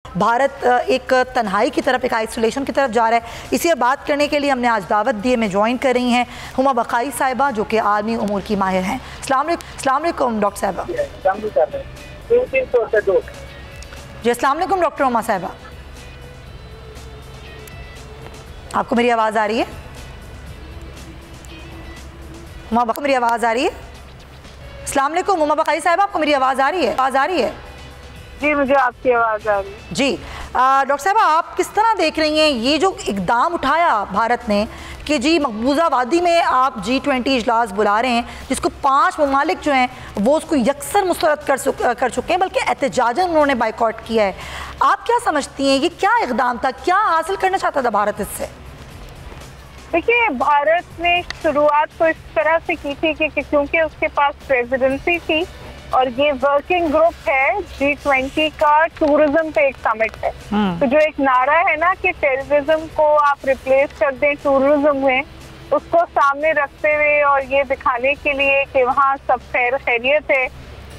भारत एक तन्हाई की तरफ, एक आइसोलेशन की तरफ जा रहा है। इसी बात करने के लिए हमने आज दावत दी है। में ज्वाइन कर रही हैं हुमा बकाई साहिबा, जो कि आर्मी उमूर की माहिर हैं। अस्सलाम वालेकुम डॉक्टर साहिबा। जी अस्सलाम वालेकुम डॉक्टर हुमा साहिबा, आपको मेरी आवाज़ आ रही है? हुमा बकाई, मेरी आवाज़ आ रही है? अस्सलाम वालेकुम हुमा बकाई साहिबा, आपको मेरी आवाज़ आ रही है? आवाज़ आ रही है? जी मुझे आपकी आवाज़ आ रही है। जी डॉक्टर साहबा, आप किस तरह देख रही हैं ये जो इकदाम उठाया भारत ने कि जी मकबूजा वादी में आप G20 इजलास बुला रहे हैं, जिसको 5 ममालिक जो हैं वो उसको यकसर मुस्तरद कर चुके हैं, बल्कि एहतजाजन उन्होंने बाइकआउट किया है। आप क्या समझती हैं ये क्या इकदाम था, क्या हासिल करना चाहता था भारत इससे? देखिए, भारत ने शुरुआत तो इस तरह से की थी कि क्योंकि उसके पास प्रेसिडेंसी थी और ये वर्किंग ग्रुप है G20 का, टूरिज्म पे एक समिट है। तो जो एक नारा है ना कि टेररिज्म को आप रिप्लेस कर दें टूरिज्म में, उसको सामने रखते हुए और ये दिखाने के लिए कि वहाँ सब खैरियत है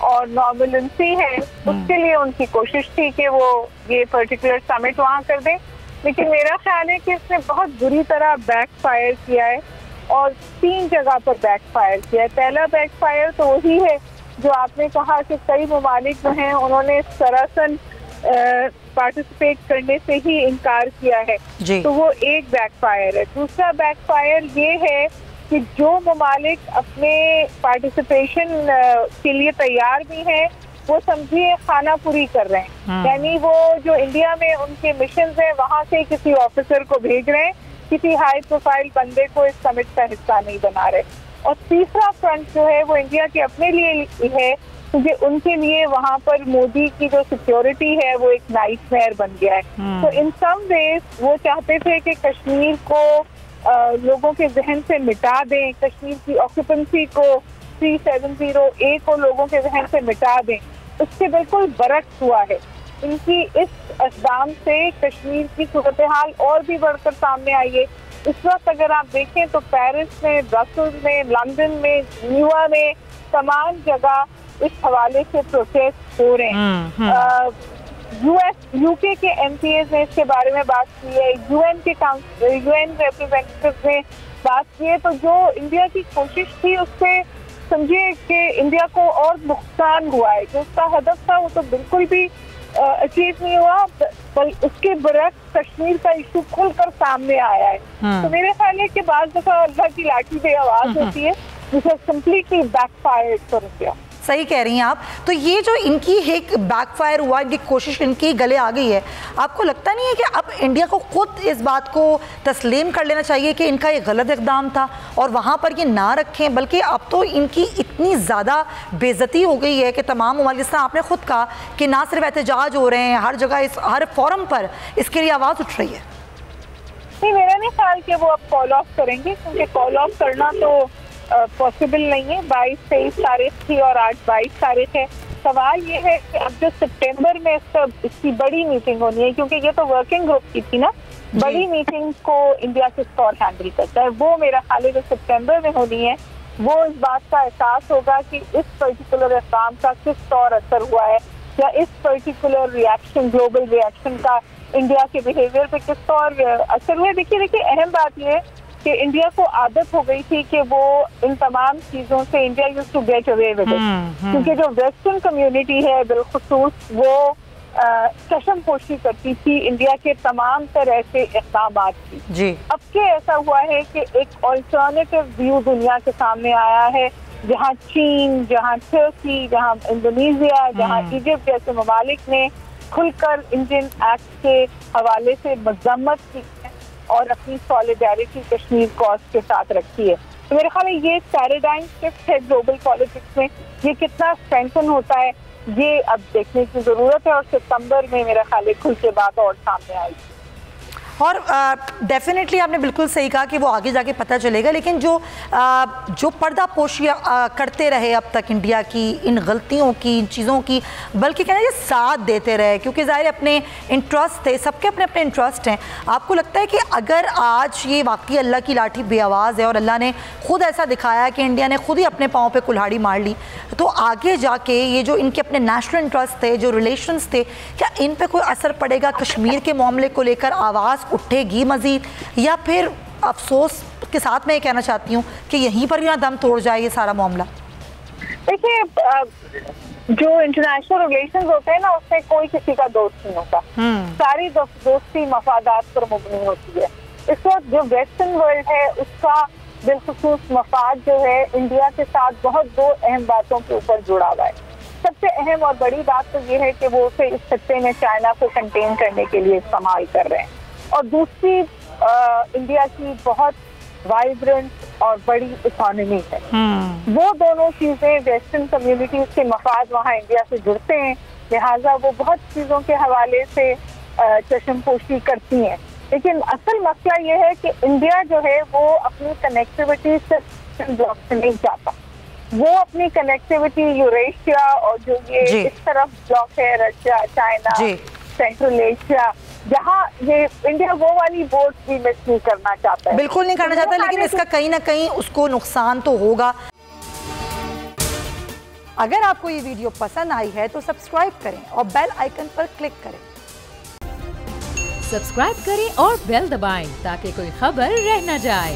और नॉर्मलेंसी है, उसके लिए उनकी कोशिश थी कि वो ये पर्टिकुलर समिट वहाँ कर दें। लेकिन मेरा ख्याल है कि इसने बहुत बुरी तरह बैकफायर किया है और 3 जगह पर बैकफायर किया है। पहला बैकफायर तो वही है जो आपने कहा कि कई ममालिक जो हैं उन्होंने सरासन पार्टिसिपेट करने से ही इनकार किया है, तो वो एक बैकफायर है। दूसरा बैकफायर ये है कि जो ममालिक अपने पार्टिसिपेशन के लिए तैयार भी हैं, वो समझिए खाना पूरी कर रहे हैं। यानी वो जो इंडिया में उनके मिशन है वहाँ से किसी ऑफिसर को भेज रहे हैं, किसी हाई प्रोफाइल बंदे को इस समिट का हिस्सा नहीं बना रहे। और तीसरा फ्रंट जो है वो इंडिया के अपने लिए है, क्योंकि उनके लिए वहाँ पर मोदी की जो सिक्योरिटी है वो एक नाइटमेयर बन गया है। तो इन सम वेज वो चाहते थे कि कश्मीर को लोगों के जहन से मिटा दें, कश्मीर की ऑक्यूपेंसी को 370A को लोगों के जहन से मिटा दें। उससे बिल्कुल बरक्स हुआ है। इनकी इस इक़दाम से कश्मीर की सूरत हाल और भी बढ़कर सामने आई है। इस वक्त अगर आप देखें तो पेरिस में, ब्रसल्स में, लंदन में, न्यूयॉर्क में, तमाम जगह इस हवाले से प्रोटेस्ट हो रहे हैं। यूके के MPs ने इसके बारे में बात की है, UN रिप्रेजेंटेटिव ने बात की है। तो जो इंडिया की कोशिश थी उससे समझिए कि इंडिया को और नुकसान हुआ है। जो उसका हदफ था वो तो बिल्कुल भी अचीव नहीं हुआ, बल्कि उसके बरक्स कश्मीर का इशू खुलकर सामने आया है। तो मेरे ख्याल है कि बाज़ दफ़ा अल्लाह की लाठी पे आवाज़ होती है, जिसे कंप्लीटली बैकफायर्ड फॉर इंडिया। सही कह रही हैं आप। तो ये जो इनकी एक बैकफायर हुआ, इनकी कोशिश इनकी गले आ गई है, आपको लगता नहीं है कि अब इंडिया को खुद इस बात को तस्लीम कर लेना चाहिए कि इनका ये गलत इक़दाम था और वहाँ पर ये ना रखें, बल्कि अब तो इनकी इतनी ज़्यादा बेइज्जती हो गई है कि तमाम ममालिक, जिस तरह आपने खुद कहा कि ना सिर्फ एहतजाज हो रहे हैं, हर जगह हर फोरम पर इसके लिए आवाज़ उठ रही है। नहीं, मेरा नहीं ख्याल कि वो अब कॉल ऑफ करेंगे, क्योंकि कॉल ऑफ करना तो पॉसिबल नहीं है। 22-23 तारीख थी और आज 22 तारीख है। सवाल ये है कि अब जो सितंबर में इसकी बड़ी मीटिंग होनी है, क्योंकि ये तो वर्किंग ग्रुप की थी ना, बड़ी मीटिंग को इंडिया किस तौर हैंडल करता है, वो मेरा ख्याल है जो सितंबर में होनी है, वो इस बात का एहसास होगा कि इस पर्टिकुलर इक़दाम का किस तौर असर हुआ है, या इस पर्टिकुलर रिएक्शन, ग्लोबल रिएक्शन का इंडिया के बिहेवियर पे किस तौर असर हुआ है। देखिए अहम बात ये है कि इंडिया को आदत हो गई थी कि वो इन तमाम चीज़ों से India used to get away with it, क्योंकि जो वेस्टर्न कम्युनिटी है बिलखुसूस वो चशमपोशी करती थी इंडिया के तमाम तरह ऐसे इक़दामात की। अब के ऐसा हुआ है कि एक अल्टरनेटिव व्यू दुनिया के सामने आया है, जहाँ चीन, जहाँ तुर्की, जहाँ इंडोनेशिया, जहाँ इजिप्ट जैसे ममालिक ने खुलकर इंडियन एक्ट के हवाले से मजम्मत की और अपनी सॉलिडारिटी कश्मीर कॉज के साथ रखी है। तो मेरे ख्याल ये पैराडाइम शिफ्ट है ग्लोबल पॉलिटिक्स में। ये कितना स्ट्रेंथन होता है ये अब देखने की ज़रूरत है और सितंबर में मेरा ख्याल खुल के बात और सामने आएगी। और डेफिनेटली आपने बिल्कुल सही कहा कि वो आगे जाके पता चलेगा, लेकिन जो पर्दापोशी करते रहे अब तक इंडिया की इन गलतियों की, इन चीज़ों की, बल्कि कहना ये साथ देते रहे, क्योंकि ज़ाहिर अपने इंटरेस्ट थे, सबके अपने अपने इंटरेस्ट हैं। आपको लगता है कि अगर आज ये वाकई अल्लाह की लाठी बेआवाज़ है और अल्लाह ने खुद ऐसा दिखाया कि इंडिया ने खुद ही अपने पाँव पे कुल्हाड़ी मार ली, तो आगे जाके ये जो इनके अपने नेशनल इंटरेस्ट थे, जो रिलेशंस थे, क्या इन पे कोई असर पड़ेगा? कश्मीर के मामले को लेकर आवाज़ उठेगी मज़ीद, या फिर अफसोस के साथ मैं ये कहना चाहती हूँ कि यहीं पर भी ना दम तोड़ जाए ये सारा मामला? देखिए, जो इंटरनेशनल रिलेशंस होते हैं ना, उसमें कोई किसी का दोस्त नहीं होता। सारी दोस्ती मफादात पर मुबनी होती है। इस वक्त जो वेस्टर्न वर्ल्ड है उसका बिलखुसूस मफाद जो है इंडिया के साथ बहुत दो अहम बातों के ऊपर जुड़ा हुआ है। सबसे अहम और बड़ी बात तो ये है कि वो उसे इस खत्ते में चाइना को कंटेन करने के लिए इस्तेमाल कर रहे हैं, और दूसरी इंडिया की बहुत वाइब्रेंट और बड़ी इकोनॉमी है। वो दोनों चीजें वेस्टर्न कम्युनिटीज के मफाद वहाँ इंडिया से जुड़ते हैं, लिहाजा वो बहुत चीजों के हवाले से चश्मपोशी करती हैं। लेकिन असल मसला ये है कि इंडिया जो है वो अपनी कनेक्टिविटी से ब्लॉक से नहीं चाहता। वो अपनी कनेक्टिविटी यूरेशिया और जो ये इस तरफ ब्लॉक है, रशिया, चाइना, सेंट्रल एशिया, जहाँ ये इंडिया वो वाली बोट भी मिस नहीं करना चाहता है। बिल्कुल नहीं करना चाहता, लेकिन इसका कहीं ना कहीं उसको नुकसान तो होगा। अगर आपको ये वीडियो पसंद आई है तो सब्सक्राइब करें और बेल आइकन पर क्लिक करें। सब्सक्राइब करें और बेल दबाएं ताकि कोई खबर रह न जाए।